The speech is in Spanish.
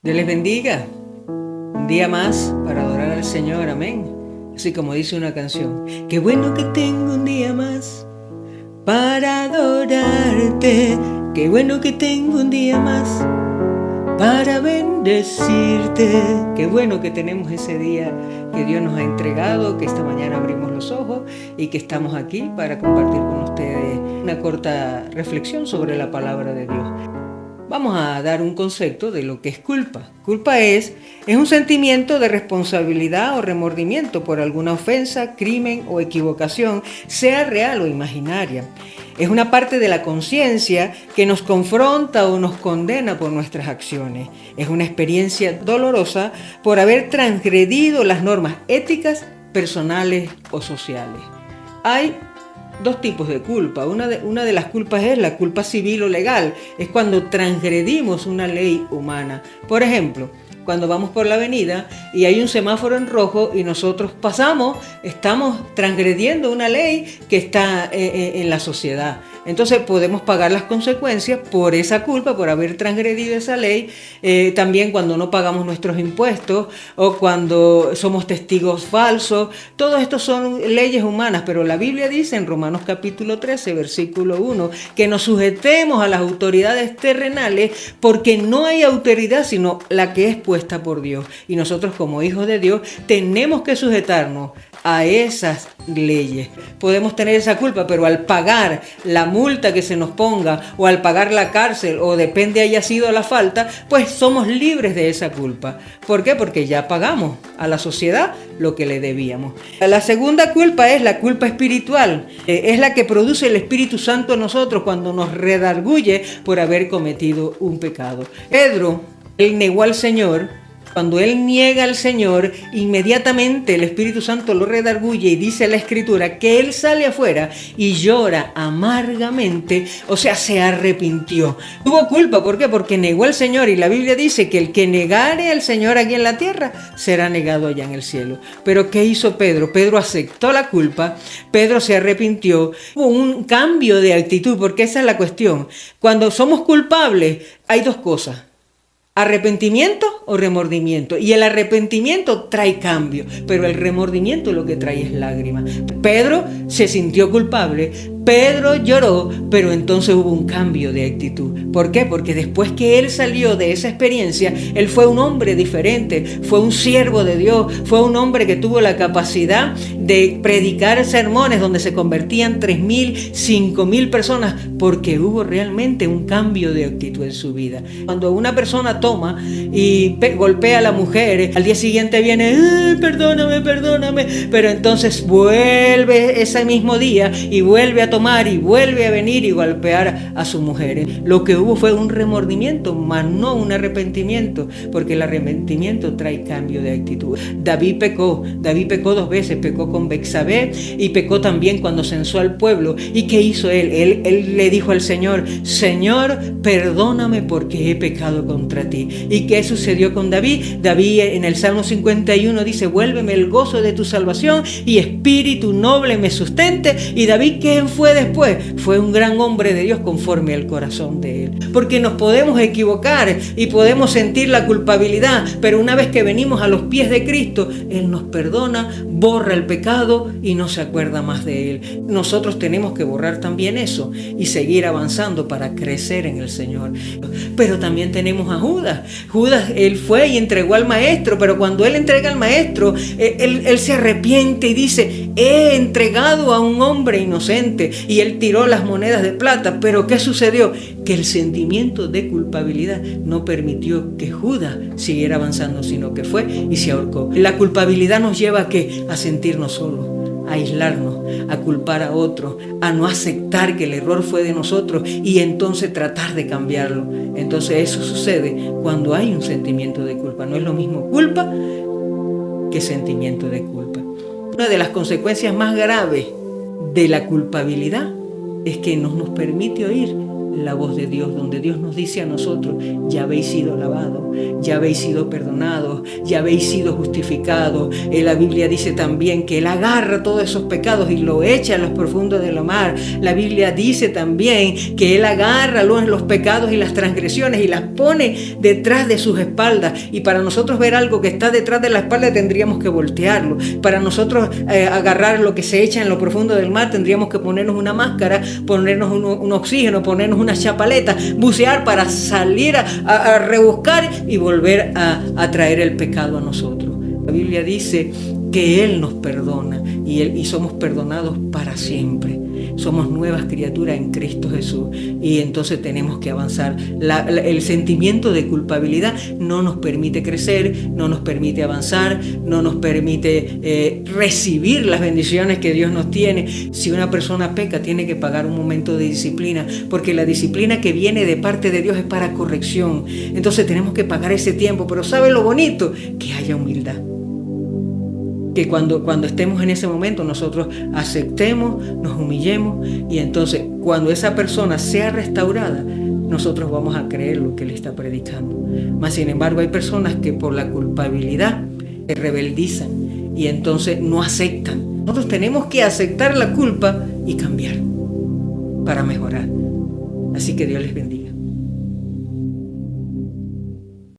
Dios les bendiga. Un día más para adorar al Señor, amén. Así como dice una canción. Qué bueno que tengo un día más para adorarte. Qué bueno que tengo un día más para bendecirte. Qué bueno que tenemos ese día que Dios nos ha entregado, que esta mañana abrimos los ojos y que estamos aquí para compartir con ustedes una corta reflexión sobre la palabra de Dios. Vamos a dar un concepto de lo que es culpa. Culpa es un sentimiento de responsabilidad o remordimiento por alguna ofensa, crimen o equivocación, sea real o imaginaria. Es una parte de la conciencia que nos confronta o nos condena por nuestras acciones. Es una experiencia dolorosa por haber transgredido las normas éticas, personales o sociales. Hay dos tipos de culpa. Una de las culpas es la culpa civil o legal. Es cuando transgredimos una ley humana. Por ejemplo, cuando vamos por la avenida y hay un semáforo en rojo y nosotros pasamos, estamos transgrediendo una ley que está en la sociedad. Entonces podemos pagar las consecuencias por esa culpa, por haber transgredido esa ley. También cuando no pagamos nuestros impuestos o cuando somos testigos falsos. Todo esto son leyes humanas, pero la Biblia dice en Romanos capítulo 13, versículo 1, que nos sujetemos a las autoridades terrenales porque no hay autoridad sino la que es puesta por Dios. Y nosotros como hijos de Dios tenemos que sujetarnos a esas leyes. Podemos tener esa culpa, pero al pagar la multa que se nos ponga o al pagar la cárcel o depende haya sido la falta, pues somos libres de esa culpa. ¿Por qué? Porque ya pagamos a la sociedad lo que le debíamos. La segunda culpa es la culpa espiritual. Es la que produce el Espíritu Santo en nosotros cuando nos redarguye por haber cometido un pecado. Pedro, él negó al Señor. Cuando él niega al Señor, inmediatamente el Espíritu Santo lo redarguye y dice la Escritura que él sale afuera y llora amargamente, o sea, se arrepintió. Tuvo culpa, ¿por qué? Porque negó al Señor y la Biblia dice que el que negare al Señor aquí en la tierra será negado allá en el cielo. Pero ¿qué hizo Pedro? Pedro aceptó la culpa, Pedro se arrepintió, hubo un cambio de actitud, porque esa es la cuestión. Cuando somos culpables, hay dos cosas. ¿Arrepentimiento o remordimiento? Y el arrepentimiento trae cambio, pero el remordimiento lo que trae es lágrimas. Pedro se sintió culpable, Pedro lloró, pero entonces hubo un cambio de actitud. ¿Por qué? Porque después que él salió de esa experiencia, él fue un hombre diferente, fue un siervo de Dios, fue un hombre que tuvo la capacidad de predicar sermones donde se convertían 3,000, 5,000 personas, porque hubo realmente un cambio de actitud en su vida. Cuando una persona toma y golpea a la mujer, al día siguiente viene, perdóname, pero entonces vuelve ese mismo día y vuelve a tomar y vuelve a venir y golpear a su mujer. Lo que hubo fue un remordimiento, mas no un arrepentimiento, porque el arrepentimiento trae cambio de actitud. David pecó 2 veces, pecó con Betsabé y pecó también cuando censó al pueblo. ¿Y qué hizo él? Él le dijo al Señor, Señor, perdóname porque he pecado contra ti. ¿Y qué sucedió con David? David en el Salmo 51 dice, vuélveme el gozo de tu salvación y espíritu noble me sustente. Y David, ¿qué fue después? Fue un gran hombre de Dios conforme al corazón de él. Porque nos podemos equivocar y podemos sentir la culpabilidad, pero una vez que venimos a los pies de Cristo, Él nos perdona, borra el pecado y no se acuerda más de él. Nosotros tenemos que borrar también eso y seguir avanzando para crecer en el Señor. Pero también tenemos a Judas. Judas, él fue y entregó al maestro, pero cuando él entrega al maestro, él se arrepiente y dice, he entregado a un hombre inocente, y él tiró las monedas de plata. Pero ¿qué sucedió? Que el sentimiento de culpabilidad no permitió que Judas siguiera avanzando, sino que fue y se ahorcó. La culpabilidad nos lleva ¿a qué? A sentirnos solos, a aislarnos, a culpar a otros, a no aceptar que el error fue de nosotros y entonces tratar de cambiarlo. Entonces eso sucede cuando hay un sentimiento de culpa. No es lo mismo culpa que sentimiento de culpa. Una de las consecuencias más graves de la culpabilidad es que no nos permite oír la voz de Dios, donde Dios nos dice a nosotros: ya habéis sido lavados, ya habéis sido perdonados, ya habéis sido justificados. La Biblia dice también que Él agarra todos esos pecados y lo echa en los profundos del mar. La Biblia dice también que Él agarra los pecados y las transgresiones y las pone detrás de sus espaldas. Y para nosotros ver algo que está detrás de la espalda tendríamos que voltearlo. Para nosotros agarrar lo que se echa en lo profundo del mar tendríamos que ponernos una máscara, ponernos un oxígeno, ponernos una chapaleta, bucear para salir a rebuscar y volver a traer el pecado a nosotros. La Biblia dice que Él nos perdona y somos perdonados para siempre. Somos nuevas criaturas en Cristo Jesús y entonces tenemos que avanzar. El sentimiento de culpabilidad no nos permite crecer, no nos permite avanzar, no nos permite recibir las bendiciones que Dios nos tiene. Si una persona peca, tiene que pagar un momento de disciplina, porque la disciplina que viene de parte de Dios es para corrección. Entonces tenemos que pagar ese tiempo, pero ¿sabe lo bonito? Que haya humildad. Que cuando estemos en ese momento nosotros aceptemos, nos humillemos y entonces cuando esa persona sea restaurada, nosotros vamos a creer lo que Él está predicando. Mas sin embargo hay personas que por la culpabilidad se rebeldizan y entonces no aceptan. Nosotros tenemos que aceptar la culpa y cambiar para mejorar. Así que Dios les bendiga.